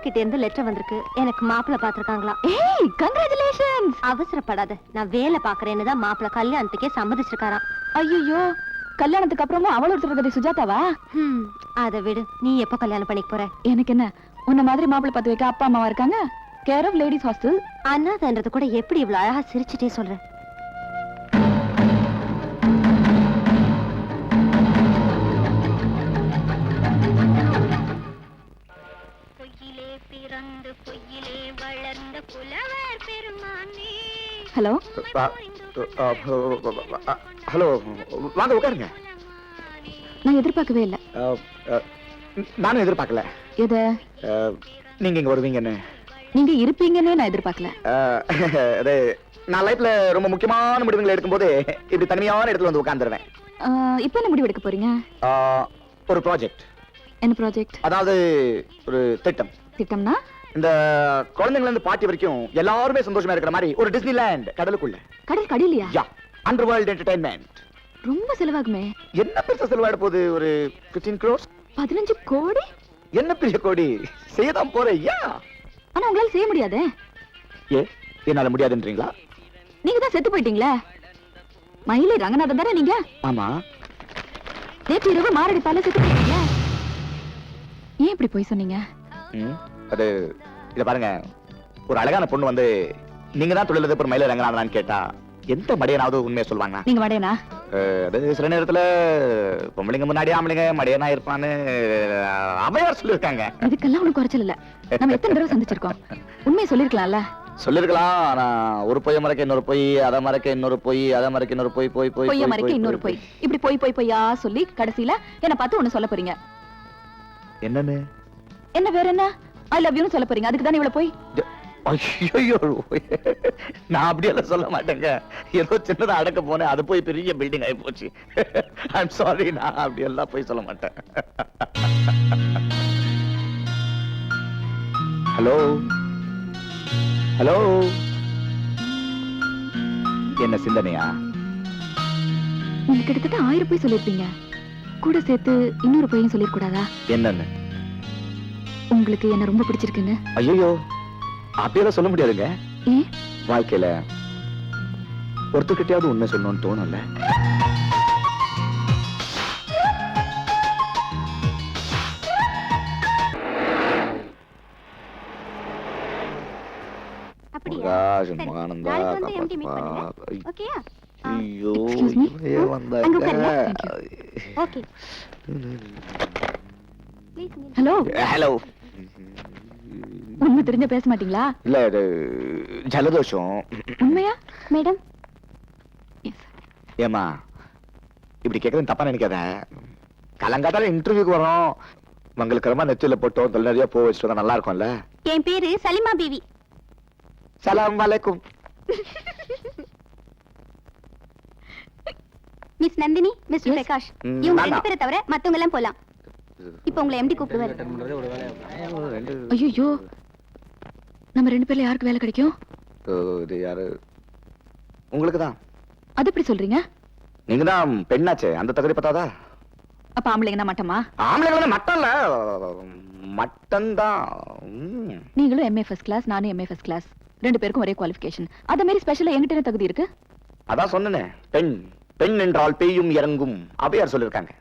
கிட்ட இருந்து லெட்டர் வந்திருக்கு. எனக்கு மாப்பிள்ளை பாத்துருக்காங்களா? ஏய் கங்க்ராச்சுலேஷன்ஸ். அவசரப்படாத, நான் வேலை பாக்குறேன்னு தான் மாப்பிள்ளை கல்யாணத்துக்கே சம்மதிச்சிருக்காராம். ஐயோ, கல்யாணத்துக்கு அப்புறமும் அவள் ஒருத்தர் சுஜாதாவா? அதை விடு, நீ எப்ப கல்யாணம் பண்ணிக்க போற? எனக்கு என்ன, உன்ன மாதிரி மாப்பிள்ளை பார்த்து வைக்க அப்பா அம்மாவா இருக்காங்க. Care of ladies hostel. அண்ணாதன்றது கூட எப்படி இவ்வளவு அழகா சிரிச்சுட்டே சொல்ற? ஹலோ ஹலோ, வாங்க உட்காருங்க. நான் எதிர்பார்க்கவே இல்லை. நானும் எதிர்பார்க்கல. எத? நீங்க இங்க வருவீங்கன்னு. நீங்க இருப்பீங்கன்னு நான் எதிர்பார்க்கல. நான் லைஃப்ல ரொம்ப முக்கியமான முடிவுகளை எடுக்கும்போது இப்படி தனிமையான இடத்துல வந்து உட்கார்ந்துருவேன். இப்ப என்ன முடிவு எடுக்க போறீங்க? ஒரு ப்ராஜெக்ட். என்ன ப்ராஜெக்ட்? அதாவது ஒரு திட்டம். திட்டம்னா? இந்த குழந்தைங்கள இருந்து பாட்டி வரைக்கும் எல்லாருமே சந்தோஷமா இருக்கிற மாதிரி ஒரு டிஸ்னிலேண்ட் கடலுக்குள்ள. கடல் கடிலியா? யா, அண்டர் வேர்ல்ட் என்டர்டெயின்மெண்ட். ரொம்ப செலவாகுமே. என்ன பெருசா செலவாயிட போகுது? ஒரு 15 crores. 15 கோடி? என்ன பெரிய கோடி? செய்யதான் போறேன். யா, ஆனா உங்களால செய்ய முடியாதே. ஏ, என்னால முடியாதுன்றீங்களா? நீங்க தான் செத்து போயிட்டீங்களே. மயிலை ரங்கநாதன் தானே நீங்க? ஆமா. நேற்று இரவு மாரடைப்பால செத்து போயிட்டீங்களே. ஏன் இப்படி போய் சொன்னீங்க? அது இத பாருங்க, ஒரு அழகான பொண்ணு வந்து நீங்க தான் தொழிலதிபர் மயிலை ரங்கநாதனான்னு கேட்டா எந்த மடையனாவது உண்மையை சொல்லுவாங்க? நீங்க மடையனா? அது சில நேரத்துல பொம்பளைங்க முன்னாடி ஆம்பளைங்க மடையனா இருப்பான்னு அவையார் சொல்லியிருக்காங்க. இதுக்கெல்லாம் ஒண்ணும் குறைச்சல் இல்ல. நம்ம எத்தனை தடவை சந்திச்சிருக்கோம். உண்மையை சொல்லிருக்கலாம்ல. சொல்லிருக்கலாம். ஆனா ஒரு பொய்ய மறைக்க இன்னொரு பொய், அதை மறைக்க இன்னொரு பொய், அதை மறைக்க இன்னொரு பொய், பொய் பொய் பொய்ய மறைக்க இன்னொரு பொய், இப்படி பொய் பொய் பொய்யா சொல்லி கடைசியில என்ன பார்த்து ஒண்ணு சொல்ல போறீங்க. என்னன்னு? என்ன வேற என்ன? ஐ லவ் யூன்னு சொல்ல போறீங்க. அதுக்கு தானே இவ்வளவு போய்? ஐயோ, நான் அப்படியெல்லாம் சொல்ல மாட்டேங்க. ஏதோ சின்னதா அடக்க போனேன், அது போய் பெரிய பில்டிங் ஆகி போச்சு. ஐம் சாரி, நான் அப்படியெல்லாம் போய் சொல்ல மாட்டேன். ஹலோ ஹலோ, என்ன சிந்தனையா? நீங்க கிட்டத்தட்ட 1000 போய் சொல்லிருப்பீங்க. கூட சேர்த்து இன்னொரு பையன் சொல்லிருக்கூடாதா? என்னன்னு? உங்களுக்கு என்ன ரொம்ப பிடிச்சிருக்குன்னு. ஐயோ, அப்படியெல்லாம் சொல்ல முடியாதுங்க. ஏன்? வாழ்க்கையில ஒருத்தர்கிட்டயாவது உண்மை சொல்லணும்னு தோணும்ல. ஹலோ ஹலோ, உண்மை தெரிஞ்ச பேச மாட்டீங்களா? இல்ல, இது ஜலதோஷம். உண்மையா மேடம்? ஏமா இப்படி கேட்கறது தப்பா நினைக்காத. கலங்காத்தால இன்டர்வியூக்கு வரோம், மங்களுக்கு நெத்தியில போட்டோம், தொல் நிறைய போ வச்சுட்டு நல்லா இருக்கும்ல. என் பேரு சலிமா பீவி. சலாம் வலைக்கும். மிஸ் நந்தினி, மிஸ்டர் பிரகாஷ், இவங்க 2 பேரை தவிர மத்தவங்க எல்லாம் போலாம். இப்போ உங்களை எம்டி கூப்பிடுவாரு. ஐயோ, நம்ம 2 பேர்ல யாருக்கு வேலை கிடைக்கும்? இது யாரு? உங்களுக்கு தான். அது எப்படி சொல்றீங்க? நீங்க தான் பெண்ணாச்சே, அந்த தகுதி பத்தாதா? அப்ப ஆம்பளைங்கன்னா மட்டமா? ஆம்பளைங்க மட்டம் இல்ல, மட்டம் தான். நீங்களும் எம்ஏ ஃபர்ஸ்ட் கிளாஸ், நானும் எம்ஏ ஃபர்ஸ்ட் கிளாஸ். 2 பேருக்கும் ஒரே குவாலிஃபிகேஷன். அத மாதிரி ஸ்பெஷலா என்கிட்ட என்ன தகுதி இருக்கு? அதான் சொன்னேனே, பெண் பெண் என்றால் பேயும் இறங்கும் அவையார் சொல்லிருக்காங்க.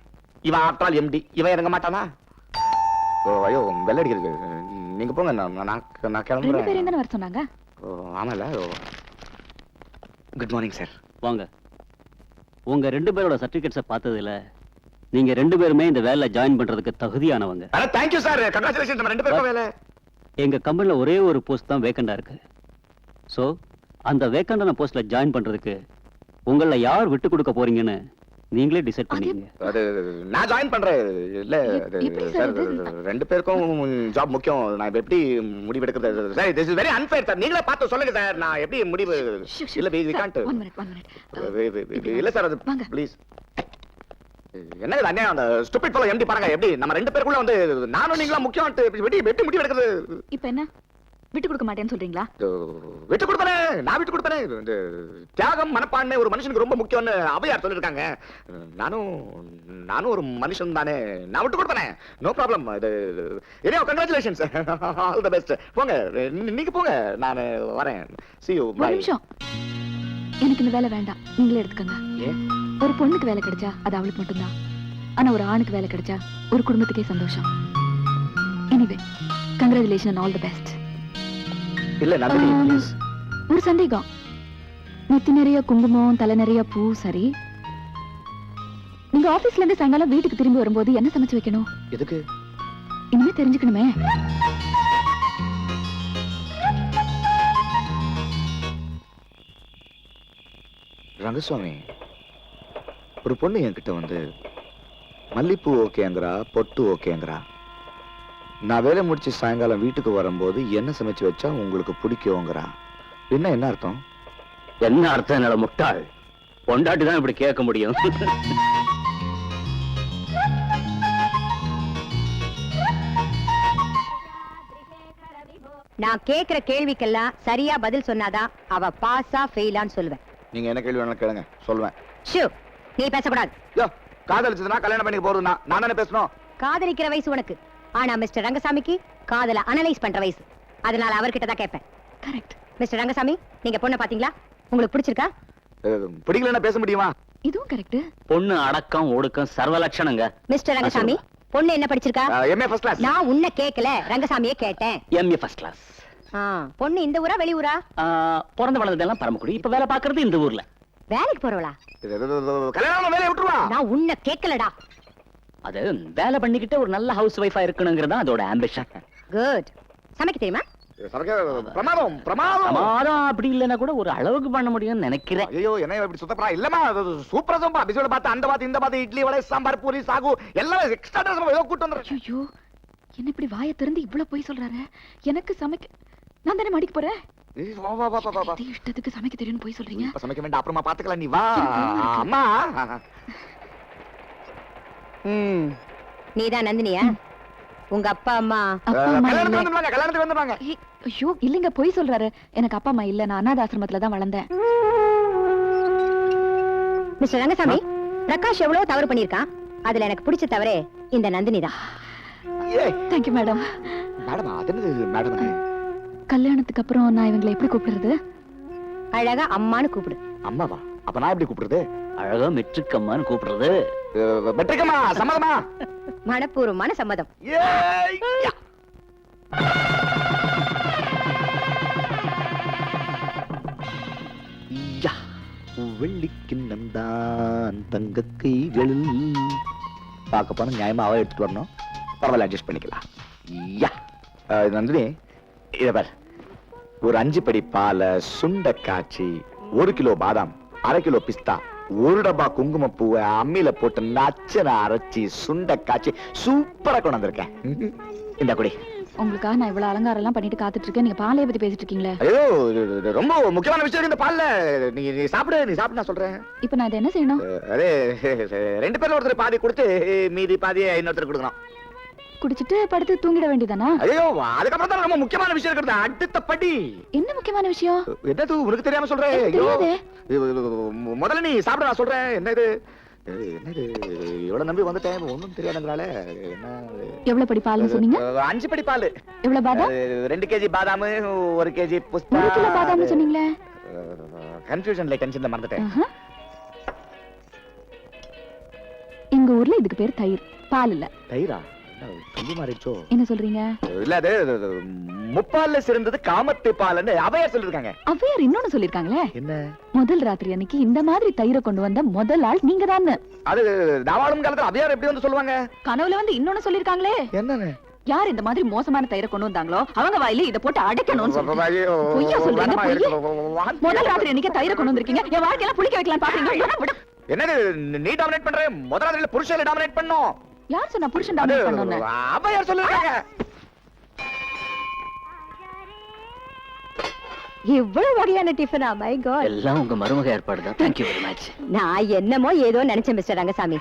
இவன் ஆற்றால் எம்டி, இவன் இறங்க மாட்டானா? ஐயோ, வெள்ள அடிக்கிறது. நீங்க போங்க, நான் கிளம்புறேன். 2 பேரும் தான வர சொன்னாங்க. ஆமால. Good morning sir. வாங்க. உங்க 2 பேரோட சர்டிபிகேட்ஸை பார்த்ததுல நீங்க 2 பேருமே இந்த வேலையில ஜாயின் பண்றதுக்கு தகுதியானவங்க. Thank you sir. கங்க்ராச்சுலேஷன். நம்ம 2 பேருக்கும் வேலை. எங்க கம்பெனில ஒரே ஒரு போஸ்ட் தான் வேக்கண்டா இருக்கு. சோ அந்த வேக்கண்டான போஸ்ட்ல ஜாயின் பண்றதுக்கு உங்கள யார் விட்டு கொடுக்க போறீங்கன்னு நீங்களே டிசைட் பண்ணீங்க. அது நான் ஜாயின் பண்றேன். இல்ல சார், 2 பேருக்கும் ஜாப் முக்கியம். நான் எப்படி முடிவு எடுக்கிறது sir? This is very unfair sir. நீங்களே பார்த்து சொல்லுங்க சார், நான் எப்படி முடிவு? இல்ல we can't. 1 minute. இல்ல சார், அது ப்ளீஸ். என்ன இது அநியாயம்? அந்த ஸ்டூபிட் ஃபெலோ எம்டி பாருங்க, எப்படி நம்ம 2 பேருக்குள்ள வந்து நானும் நீங்களா முக்கியம், எப்படி முடிவு எடுக்கிறது? இப்போ என்ன? விட்டு கொடுக்க மாட்டேன்னு சொல்றீங்களா? விட்டு கொடுப்பனே, நான் விட்டு கொடுப்பனே. இந்த தியாகம் மனப்பான்மை ஒரு மனுஷனுக்கு ரொம்ப முக்கியம்னு அவையார் சொல்லிருக்காங்க. நானும் ஒரு மனுஷன் தானே, நான் விட்டு கொடுப்பனே. No problem. இது கங்க்ராச்சுலேஷன்ஸ், ஆல் தி பெஸ்ட். போங்க, நீங்க போங்க, நான் வரேன். See you. ஒரு நிமிஷம், எனக்கு இந்த வேலை வேண்டாம், நீங்களே எடுத்துக்கங்க. ஒரு பொண்ணுக்கு வேலை கிடைச்சா அது அவளுக்கு மட்டும்தான். ஆனா ஒரு ஆணுக்கு வேலை கிடைச்சா ஒரு குடும்பத்துக்கே சந்தோஷம். Anyway, congratulation and all the best. இல்ல நந்தினி, ப்ளீஸ். ஒரு சந்தேகம். நெத்தி நிறைய குங்குமம், தலை நிறைய பூ, சரி. நீங்க ஆபீஸ்ல இருந்து சாயங்காலம் வீட்டுக்கு திரும்பி வரும்போது என்ன சமைச்சு வைக்கணும்? எதுக்கு? இனிமே தெரிஞ்சுக்கணுமே. ரங்கசுவாமி, ஒரு பொண்ணு என்கிட்ட வந்து மல்லிப்பூ ஓகேங்கிறா, பொட்டு ஓகேங்கிறா. நான் வேலை முடிச்சு சாயங்காலம் வீட்டுக்கு வரும்போது என்ன சமைச்சு வச்சா உங்களுக்கு பிடிக்குங்கிறா. என்ன அர்த்தம்? என்ன அர்த்தம்? என்னோட முட்டாள் பொண்டாட்டி தான் இப்படி கேட்க முடியும். நான் கேக்குற கேள்விக்கெல்லாம் சரியா பதில் சொன்னாதான் அவ பாஸா ஃபெயிலான்னு சொல்லுவேன். நீங்க என்ன கேள்வி வேணாலும் கேளுங்க, சொல்லுவேன். ஷூ, நீ பேசக்கூடாது. யோ, காதலிச்சதுனா கல்யாணம் பண்ணி போறதுனா நான் தானே பேசணும். காதலிக்கிற வயசு உனக்கு, ஆனா மிஸ்டர் ரங்கசாமிக்கு காதல அனலைஸ் பண்ற வயசு. அதனால அவர்கிட்ட தான் கேட்பேன். கரெக்ட். மிஸ்டர் ரங்கசாமி, நீங்க பொண்ணை பாத்தீங்களா? உங்களுக்கு பிடிச்சிருக்கா? பிடிக்கலன்னா பேச முடியுமா? இதுவும் கரெக்ட். பொண்ணு அடக்கம் ஒடுக்கம் சர்வ லட்சணங்க. மிஸ்டர் ரங்கசாமி, பொண்ணு என்ன படிச்சிருக்கா? MA first class. நான் உன்னை கேட்கல, ரங்கசாமியே கேட்டேன். MA first class. பொண்ணு இந்த ஊரா வெளியூரா? பிறந்த வளர்ந்ததெல்லாம் பரமக்குடி, இப்ப வேலை பாக்குறது இந்த ஊர்ல. வேலைக்கு போறவளா? கல்யாணம் வேலையை விட்டுருவா. நான் உன்னை கேட்கலடா. அது வேலை பண்ணிக்கிட்டு ஒரு நல்ல ஹவுஸ் வைஃபா இருக்கணுங்கிறதா அதோட ஆம்பிஷன். குட். சமைக்க தெரியுமா? பிரமாதம் பிரமாதம். பிரமாதம் அப்படி இல்லைன்னா கூட ஒரு அளவுக்கு பண்ண முடியும்னு நினைக்கிறேன். ஐயோ, என்ன இப்படி சுத்தப்பா? இல்லமா, சூப்பரா சம்பா. பிஸோட பார்த்து அந்த பார்த்து இந்த பார்த்து இட்லி வடை சாம்பார் பூரி சாகு எல்லாம் எக்ஸ்ட்ரா ஏதோ கூட்டு வந்துறேன். ஐயோ, என்ன இப்படி வாயை திறந்து இவ்வளவு போய் சொல்றாரு? எனக்கு சமைக்க நான் தானே மாடிக்கு போறேன். வா வா வா வா வா. இஷ்டத்துக்கு சமைக்க தெரியும்னு போய் சொல்றீங்க. இப்ப சமைக்க வேண்டாம், அப்புறமா பாத்துக்கலாம். நீ வா. அம்மா. நீதான் நந்தினியா? உங்க அப்பா அம்மா? அப்பா அம்மா இல்ல. கல்யாணத்துக்கு வந்துருவாங்க. ஐயோ, இல்லைங்க, போய் சொல்றாரு. எனக்கு அப்பா அம்மா இல்ல, நான் அனாத ஆசிரமத்துல தான் வளர்ந்தேன். மிஸ்டர் ரங்கசாமி, பிரகாஷ் எவ்வளவு தவறு பண்ணிருக்கான். அதுல எனக்கு பிடிச்ச தவறே இந்த நந்தினி தான். Thank you madam. மேடம், அது என்னது மேடம்? கல்யாணத்துக்கு அப்புறம் நான் இவங்களை எப்படி கூப்பிடுறது? அழகா அம்மான்னு கூப்பிடு. அம்மாவா? அப்ப நான் எப்படி கூப்பிடுறது? அழகா மெட்ரிக்கம்மான்னு கூப்பிடுறது. மெட்ரிக்கம்மா, சம்மதமா? மனப்பூர்வமான சம்மதம். வெள்ளிக்கிண்ணம் தான் தங்க கைகளில். பார்க்க போன நியாயமா அவ எடுத்துட்டு வரணும். பரவாயில்ல, அட்ஜஸ்ட் பண்ணிக்கலாம். நந்தினி, இத பார். ஒரு 5 படி பாலை சுண்ட காய்ச்சி 1 கிலோ பாதாம், 1/2 கிலோ பிஸ்தா, 1 டப்பா குங்குமப்பூவை அம்மியில போட்டு நச்சனை அரைச்சி சுண்ட காய்ச்சி சூப்பரா கொண்டு வந்திருக்கேன். இந்த குடி. உங்களுக்காக நான் இவ்வளவு அலங்காரம் எல்லாம் பண்ணிட்டு காத்துட்டு இருக்கேன். நீங்க பாலைய பத்தி பேசிட்டு இருக்கீங்களே. ஐயோ, ரொம்ப முக்கியமான விஷயம் இந்த பால்ல. நீ சாப்பிடு, நீ சாப்பிடு, நான் சொல்றேன். இப்ப நான் இதை என்ன செய்யணும்? அதே 2 பேர்ல ஒருத்தர் பாதி கொடுத்து மீதி பாதியை இன்னொருத்தர் கொடுக்கணும். குடிச்சிட்டு படுத்து தூங்கிட வேண்டியதானா? ஐயோ, அதுக்கப்புறம் தான் ரொம்ப முக்கியமான விஷயம் இருக்கிறது. அடுத்த படி. என்ன முக்கியமான விஷயம்? என்னது உனக்கு தெரியாம சொல்றேன்? ஐயோ, முதல்ல நீ சாப்பிட, நான் சொல்றேன். என்னது என்னது இவ்வளவு நம்பி வந்துட்டேன், ஒண்ணும் தெரியாதுங்களால. என்ன? எவ்வளவு படி பால்னு சொன்னீங்க? 5 படி பால். எவ்வளவு பாதாம்? 2 கேஜி பாதாம், 1 கேஜி புஸ்தா. 1 கிலோ பாதாம்னு சொன்னீங்களே. கன்ஃபியூஷன்ல டென்ஷன்ல மறந்துட்டேன். எங்க ஊர்ல இதுக்கு பேர் தயிர், பால் இல்ல. தயிரா? சொல்லி மாறிச்சோ? என்ன சொல்றீங்க? இல்ல, அது முப்பால்ல சிறந்தது காமத்து பால்னு அவையார் சொல்லிருக்காங்க. அவ்வையார் இன்னொன்னு சொல்லிருக்காங்களே. என்ன? முதல் ராத்திரி அன்னைக்கு இந்த மாதிரி தயிரை கொண்டு வந்த முதல் ஆள் நீங்க தான். அது தாவாளும் காலத்துல அவையார் எப்படி வந்து சொல்லுவாங்க? கனவுல வந்து இன்னொன்னு சொல்லிருக்காங்களே. என்னன்னு? யார் இந்த மாதிரி மோசமான தயிரை கொண்டு வந்தாங்களோ அவங்க வாயில இத போட்டு அடைக்கணும்னு சொல்றாங்க. பொய்யா சொல்றீங்க, பொய். முதல் ராத்திரி அன்னைக்கு தயிரை கொண்டு வந்திருக்கீங்க. என் வாழ்க்கையில புளிக்க வைக்கலாம் பாக்குறீங்க. என்னது நீ டாமினேட் பண்ற? முதல் ராத்திரில புருஷனை டாமினேட் பண்ணோம். யார் சொன்னா புருஷன் டாமினேட் பண்ணனும்னு? அவையார் சொல்லிருக்காங்க. இவ்வளவு வகையான டிஃபனா? My God. எல்லாம் உங்க மருமக ஏற்பாடு தான். Thank you very much. நான் என்னமோ ஏதோ நினைச்சேன் மிஸ்டர் ரங்கசாமி.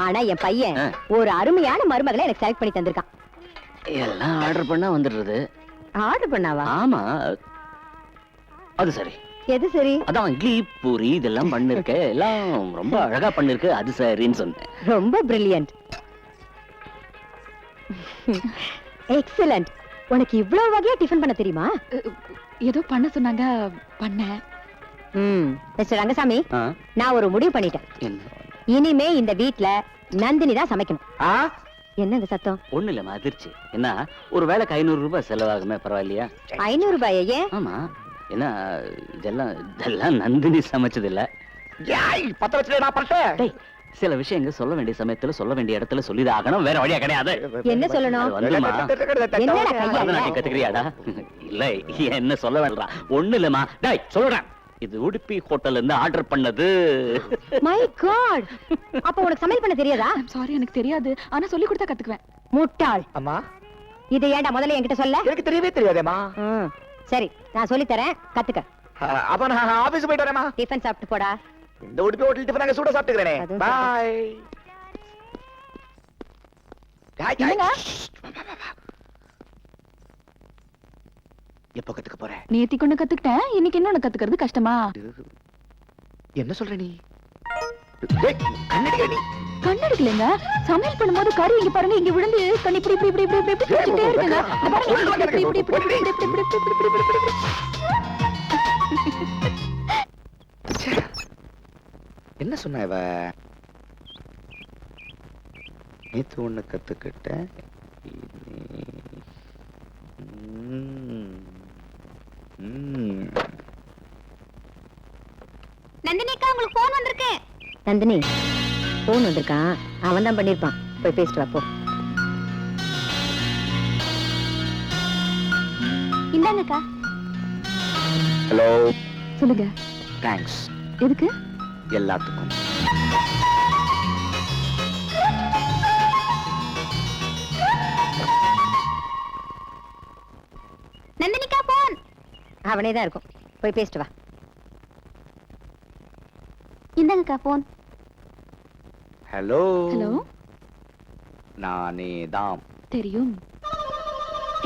ஆனா என் பையன் ஒரு அருமையான மருமகளை எனக்கு செலக்ட் பண்ணி தந்திருக்கான். எல்லாம் ஆர்டர் பண்ணா வந்துடுறது. ஆர்டர் பண்ணாவா? ஆமா, அது சரி. எது சரி? அதான் இட்லி பூரி இதெல்லாம் பண்ணிருக்க, எல்லாம் ரொம்ப அழகா பண்ணிருக்கு, அது சரின்னு சொன்னேன். ரொம்ப பிரில்லியன்ட். எக்ஸலண்ட். உனக்கு இவ்வளவு வகையா டிஃபன் பண்ண தெரியுமா? ஏதோ பண்ண சொன்னாங்க, பண்ணேன். மிஸ்டர் ரங்கசாமி, ஆ, நான் ஒரு முடிவு பண்ணிட்டேன். என்ன? இனிமே இந்த வீட்ல நந்தினி தான் சமைக்கணும். ஆ? என்னங்க சத்தம்? ஒண்ணு இல்லம்மா, அதிர்ச்சி. என்ன, ஒரு வேளைக்கு 500 ரூபாய் செலவாகுமே, பரவாயில்லையா? 500 ரூபாய்? ஏன்? ஆமா, ஏன்னா இதெல்லாம் நந்தினி சமைச்சது இல்ல. ஏய், பத்த வச்சுட்டு நான் பண்ணிட்டேன். டேய், சில விஷயங்கள் சொல்ல வேண்டிய சமயத்துல சொல்ல வேண்டிய இடத்துல சொல்லிதான் ஆகணும், வேற வழியா கிடையாது. என்ன சொல்லணும்? அது வந்துமா, என்னடா கையால? பரதநாட்டியம் கத்துக்கிறியாடா? இல்ல, என்ன சொல்ல வேண்டாம். ஒண்ணு இல்லம்மா, டேய் சொல்றேன், இது உடுப்பி ஹோட்டல்ல இருந்து ஆர்டர் பண்ணது. மை காட், அப்ப உனக்கு சமையல் பண்ண தெரியாதா? சாரி, எனக்கு தெரியாது. ஆனா சொல்லி கொடுத்தா கத்துக்குவேன். முட்டாள். அம்மா, இதை ஏன்டா முதல்ல என்கிட்ட சொல்ல? எனக்கு தெரியவே தெரியாதேம்மா. சரி, நான் சொல்லி தரேன், கத்துக்க. அப்ப நான் ஆபீஸ் போயிட்டு வரேம்மா. டிஃபன் சாப்பிட்டு போடா. இந்த உடுப்பி ஹோட்டல் டிஃபன் நாங்க சூடா சாப்பிட்டுக்கிறேனே. அதுவும் பாய். என்னங்க? எப்போ கத்துக்க போறேன்? நேத்திக்கு ஒண்ணு கத்துக்கிட்டேன், இன்னைக்கு இன்னொன்னு கத்துக்கிறது கஷ்டமா? என்ன சொல்ற நீ? டேய், கண்ணடிக்கிற நீ. கண்ணெடுக்கலைங்க. சமையல் பண்ணும்போது கறி இங்க பாருங்க, இங்க விழுந்து கண்ணு இப்படி இப்படி இப்படி இப்படி இப்படி பிடிச்சிட்டே இருக்குங்க. இந்த பாருங்க, இப்படி இப்படி இப்படி இப்படி இப்படி இப்படி இப்படி இப்படி இப்படி இப்படி. என்ன சொன்ன இவ? நேத்து ஒண்ணு கத்துக்கிட்டேன். நந்தினிக்கா, உங்களுக்கு போன் வந்திருக்கு. நந்தினி, போன் வந்திருக்கான், அவன் தான் பண்ணிருப்பான். போய் பேசிட்டு வா போ. இந்தாங்கக்கா. ஹலோ. சொல்லுங்க. தேங்க்ஸ். எதுக்கு? எல்லாத்துக்கும். நந்தினிக்கா போன். அவனே தான் இருக்கும், போய் பேசிட்டு வா. இந்தாங்கக்கா போன். ஹலோ. ஹலோ. நானே தான். தெரியும்.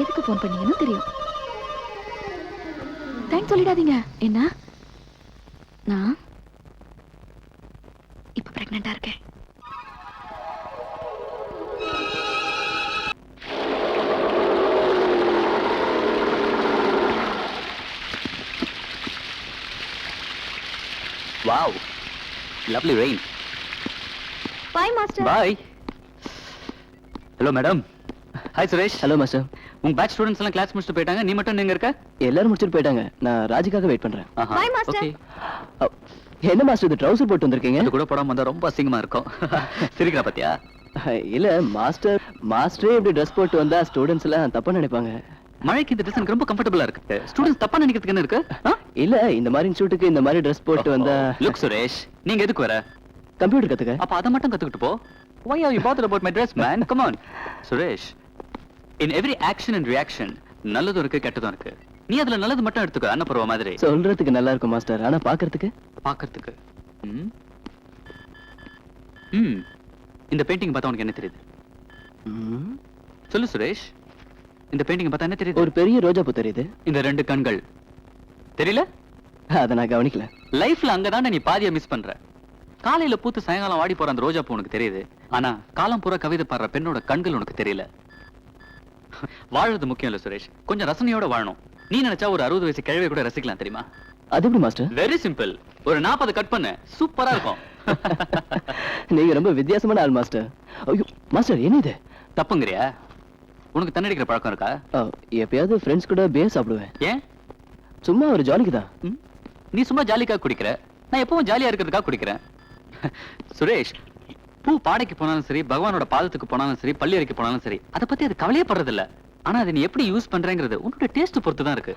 எதுக்கு போன் பண்ணீங்கன்னு தெரியும். தேங்க்ஸ் சொல்லிடாதீங்க. என்ன? நான் இப்ப பிரெக்னெண்டா இருக்கேன். Wow, lovely rain. Bye master. Bye. Hello madam. Hi Suresh. Hello master. உங்க பேட்ச் ஸ்டூடண்ட்ஸ் எல்லாம் கிளாஸ் முடிச்சுட்டு போயிட்டாங்க, நீ மட்டும் நீங்க இருக்க? எல்லாரும் முடிச்சிட்டு போயிட்டாங்க. நான் ராஜுக்காக வெயிட் பண்றேன். Bye, master. ஓகே. என்ன மாஸ்டர் இது ட்ரவுசர் போட்டு வந்திருக்கீங்க? அது கூட போடாம வந்தா ரொம்ப அசிங்கமா இருக்கும். சிரிக்கிறா பாத்தியா? இல்ல மாஸ்டரே இப்படி ட்ரெஸ் போட்டு வந்தா ஸ்டூடண்ட்ஸ் எல்லாம் தப்பா நினைப்பாங்க. மழைக்கு இந்த ட்ரெஸ் ரொம்ப கம்ஃபர்டபுளா இருக்கு. ஸ்டூடண்ட்ஸ் தப்பா நினைக்கிறதுக்கு என்ன இருக்கு? இல்ல இந்த மாதிரி இன்ஸ்டிடியூட்டுக்கு இந்த மாதிரி ட்ரெஸ் போட்டு வந்தா. லுக் சுரேஷ், நீங்க எதுக்கு வர? கம்ப்யூட்டர் கத்துக்க. அப்ப அத மட்டும் கத்துக்கிட்டு போ. Why are you bothered about my dress, man? Come on. Suresh, in every action and reaction நல்லதும் இருக்கு கெட்டதும் இருக்கு. நீ அதுல நல்லது மட்டும் எடுத்துக்கோ, அன்னபூர்வ மாதிரி. சொல்றதுக்கு நல்லா இருக்கும் மாஸ்டர், ஆனா பாக்குறதுக்கு பாக்கிறதுக்கு. இந்த பெயிண்டிங் பார்த்தா உனக்கு என்ன தெரியுது? சொல்லு சுரேஷ், இந்த பெயிண்டிங் பார்த்தா என்ன தெரியுது? ஒரு பெரிய ரோஜா பூ தெரியுது. இந்த ரெண்டு கண்கள் தெரியல? அத நான் கவனிக்கல. லைஃப்ல அங்கதான் நீ பாதியா மிஸ் பண்ற. காலையில பூத்து சாயங்காலம் வாடி போற அந்த ரோஜா பூ உனக்கு தெரியுது, ஆனா காலம் பூரா கவிதை பாடுற பெண்ணோட கண்கள் உனக்கு தெரியல. வாழறது முக்கியம் இல்ல சுரேஷ், கொஞ்சம் ரசனையோட வாழணும். நீ நினைச்சா ஒரு 60 வயசு கிழவை கூட ரசிக்கலாம், தெரியுமா? அது எப்படி மாஸ்டர்? Very simple. ஒரு 40 கட் பண்ணு, சூப்பரா இருக்கும். நீங்க ரொம்ப வித்தியாசமான ஆள் மாஸ்டர். ஐயோ மாஸ்டர், என்ன இது? தப்புங்கறியா? உனக்கு தண்ணடிக்கிற பழக்கம் இருக்கா? எப்பயாவது ஃப்ரெண்ட்ஸ் கூட பியர் சாப்பிடுவேன். ஏன்? சும்மா ஒரு ஜாலிக்கு தான். நீ சும்மா ஜாலிக்காக குடிக்கிற, நான் எப்பவும் ஜாலியா இருக்கிறதுக்காக குடிக்கிறேன். சுரேஷ், பூ பாடைக்கு போனாலும் சரி, பகவானோட பாதத்துக்கு போனாலும் சரி, பள்ளி அறைக்கு போனாலும் சரி, அதை பத்தி அது கவலையே படுறது இல்ல. ஆனா அதை நீ எப்படி யூஸ் பண்றேங்கிறது உன்னோட டேஸ்ட் பொறுத்து தான் இருக்கு.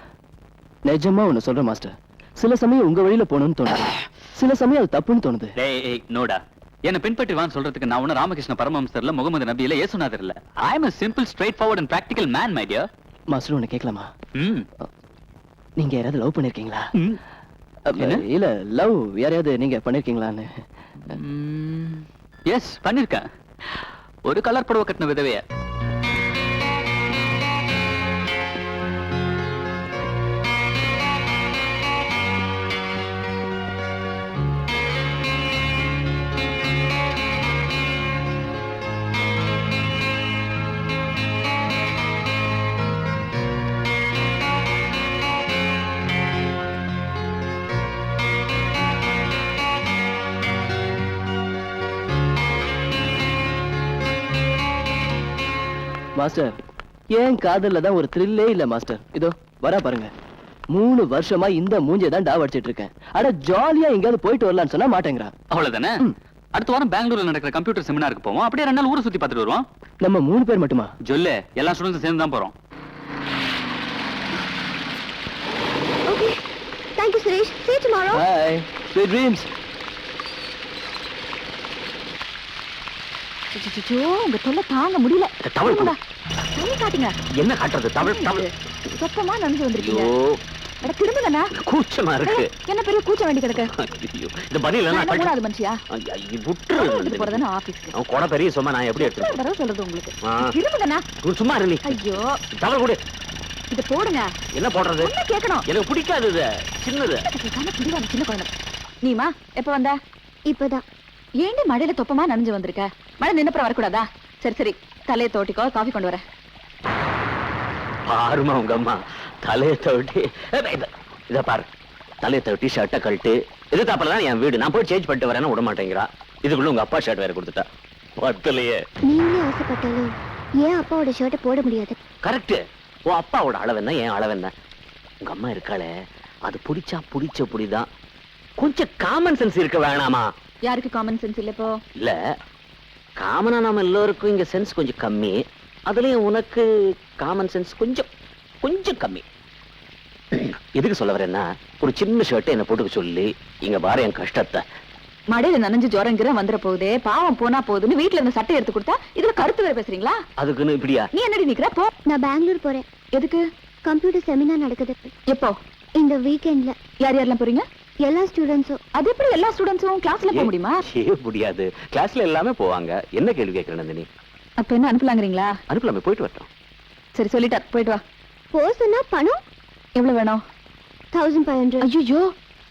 நிஜமா ஒண்ணு சொல்றேன் மாஸ்டர், சில சமயம் உங்க வழியில போகணும்னு தோணுது, சில சமயம் அது தப்புன்னு தோணுது. டேய் நோடா, என்ன பின்பற்றி வான்னு சொல்றதுக்கு நான் ஒன்னும் ராமகிருஷ்ண பரமஹம்சர்ல, முகமது நபி இல்ல, இயேசுநாதர் இல்ல. ஐ அம் a simple straightforward and practical man, my dear. Master ஒண்ணு கேட்கலாமா? ம். நீங்க யாராவது லவ் பண்ணிருக்கீங்களா? ம். என்ன? இல்ல லவ் யாரையாவது நீங்க பண்ணிருக்கீங்களான்னு. எஸ், பண்ணிருக்கேன். ஒரு கலர் புடவை கட்டின விதவைய. மாஸ்டர் ஏன் காதல்ல தான் ஒரு த்ரில்லே இல்ல மாஸ்டர். இதோ வரா பாருங்க. 3 வருஷமா இந்த மூஞ்சை தான் டாவ் அடிச்சிட்டு இருக்கேன். அட ஜாலியா எங்கயாவது போயிட்டு வரலாம்னு சொன்னா மாட்டேங்கிறா. அவ்வளவுதானே? அடுத்த வாரம் பெங்களூர்ல நடக்கிற கம்ப்யூட்டர் செமினாருக்கு போவோம். அப்படியே 2 நாள் ஊரை சுத்தி பார்த்துட்டு வருவோம். நம்ம 3 பேர் மட்டுமா? ஜொல்லு எல்லா ஸ்டூடெண்ட்ஸும் சேர்ந்து தான் போறோம். Okay thank you Suresh see you tomorrow Bye. Sweet dreams. அச்சச்சோ, உங்க தொல்லை தாங்க முடியல. தவள் கொடு. தண்ணி காட்டுங்க. என்ன காட்டுறது? தவள் சொப்பமா நனைஞ்சு வந்திருக்கீங்க. ஐயோ அட திரும்புங்கண்ணா. கூச்சமா இருக்கு. என்ன பெரிய கூச்ச வேண்டி கிடக்கு. ஐயோ இந்த பதில் நான் என்ன மூணாவது மனுஷியா? விட்டுரு. எடுத்துட்டு போறதுன்னு ஆபீஸ்க்கு. அவன் கொடை பெரிய சும்மா நான் எப்படி எடுத்து எத்தனை தடவை சொல்றது உங்களுக்கு? ஆ. திரும்புங்கண்ணா. சும்மா இருலி. ஐயோ, தவள் கொடு. இத போடுங்க. என்ன போடுறது? என்ன கேட்கணும்? எனக்கு பிடிக்காது இது. சின்னது. கேட்காம பிடிவாத சின்ன குழந்தை. நீமா எப்ப வந்த? இப்பதான் ஏண்டி மழையில தொப்பமா நனைஞ்சு வந்திருக்க? மழை நின்னப்புறம் வரக்கூடாதா? சரி சரி, தலையை தோட்டிக்கோ, காஃபி கொண்டு வரேன். பாருமா உங்க அம்மா தலையை தவிட்டி இத பாரு. தலையை தவிட்டி ஷர்ட்டை கழட்டு. இது தாப்பதான் என் வீடு. நான் போய் சேஞ்ச் பண்ணிட்டு வரேன்னு விட மாட்டேங்கிறா. இதுக்குள்ள உங்க அப்பா ஷர்ட் வேற கொடுத்துட்டா. பத்தலையே. நீங்களே ஆசைப்பட்டாலும் ஏன் அப்பாவோட ஷர்ட்டை போட முடியாது? கரெக்ட். உன் அப்பாவோட அளவு என்ன, என் அளவு என்ன? உங்க அம்மா இருக்காளே, அது பிடிச்ச புடிதான். கொஞ்சம் காமன் சென்ஸ் இருக்க வேணாமா? யாருக்கு காமன் சென்ஸ் இல்ல இப்போ? இல்ல காமனா நாம எல்லோருக்கும் இங்க சென்ஸ் கொஞ்சம் கம்மி. அதுலயும் உனக்கு காமன் சென்ஸ் கொஞ்சம் கம்மி. எதுக்கு சொல்ல வரேன்னா, ஒரு சின்ன ஷர்ட் என்ன போட்டுக்க சொல்லி இங்க பாரு என் கஷ்டத்தை. மழையில நனைஞ்சு ஜுரங்கிற வந்துட போகுதே, பாவம் போனா போகுதுன்னு வீட்டுல இருந்து சட்டை எடுத்து கொடுத்தா இதுல கருத்து வேற பேசுறீங்களா? அதுக்குன்னு இப்படியா? நீ என்னடி நிக்கிற? போ. நான் பெங்களூர் போறேன். எதுக்கு? கம்ப்யூட்டர் செமினார் நடக்குது எப்போ? இந்த வீக்கெண்ட்ல. யார் யாரெல்லாம் போறீங்க? எல்லா ஸ்டூடெண்ட்ஸும். அது எப்படி எல்லா ஸ்டூடெண்ட்ஸும் கிளாஸ்ல போக முடியுமா? முடியாது. கிளாஸ்ல எல்லாமே போவாங்க. என்ன கேள்வி கேட்கற நந்தினி? அப்ப என்ன அனுப்பலாங்கிறீங்களா? அனுப்பலாமே, போயிட்டு வரட்டும். சரி சொல்லிட்டார், போயிட்டு வா. போஸ்னா பணம் எவ்வளவு வேணும்? 1500. ஐயோ,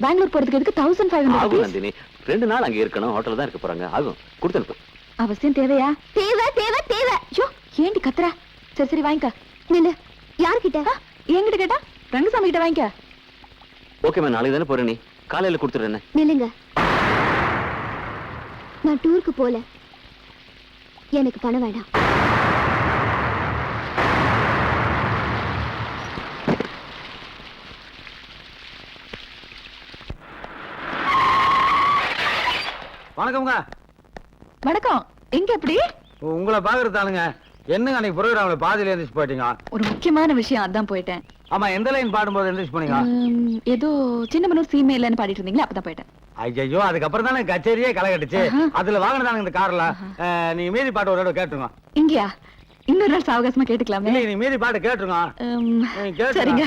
பெங்களூர் போறதுக்கு எதுக்கு 1500? ஆகும் நந்தினி. 2 நாள் அங்க இருக்கணும். ஹோட்டல்ல தான் இருக்க போறாங்க. ஆகும். கொடுத்து அனுப்பு. அவசியம் தேவையா? தேவை தேவை தேவை. ஐயோ, ஏண்டி கத்துற? சரி சரி வாங்கிக்க. நில்லு. யார்கிட்ட? என்கிட்ட கேட்டா? ரங்கசாமி கிட்ட வாங்கிக்க. ஓகேமா, நாளைக்கு தானே போற நீ? காலையில கொடுத்துடுறேன். நில்லுங்க. நான் டூருக்கு போல. எனக்கு பணம் வேண்டாம். வணக்கம்ங்க. வணக்கம். எங்க எப்படி? உங்களை பாக்குறதானுங்க. என்னங்க அன்னைக்கு ப்ரோகிராம்ல பாதியில எந்திரிச்சு போயிட்டீங்க? ஒரு முக்கியமான விஷயம், அதான் போயிட்டேன். ஆமா, எந்த லைன் பாடும்போது எந்திரிச்சு போனீங்க? ஏதோ சின்னமனூர் சீமை இல்லைன்னு பாடிட்டு இருந்தீங்களா, அப்பதான் போயிட்டேன். ஐயோ, அதுக்கப்புறம் தானே கச்சேரியே களை கட்டுச்சு. அதுல வாங்கினதானுங்க இந்த கார்ல. நீங்க மீதி பாட்டு ஒரு தடவை கேட்டுருங்க. இங்கயா? இன்னொரு நாள் சாவகாசமா கேட்டுக்கலாமே. இல்ல, நீ மீதி பாட்டு கேட்டுருங்க. சரிங்க.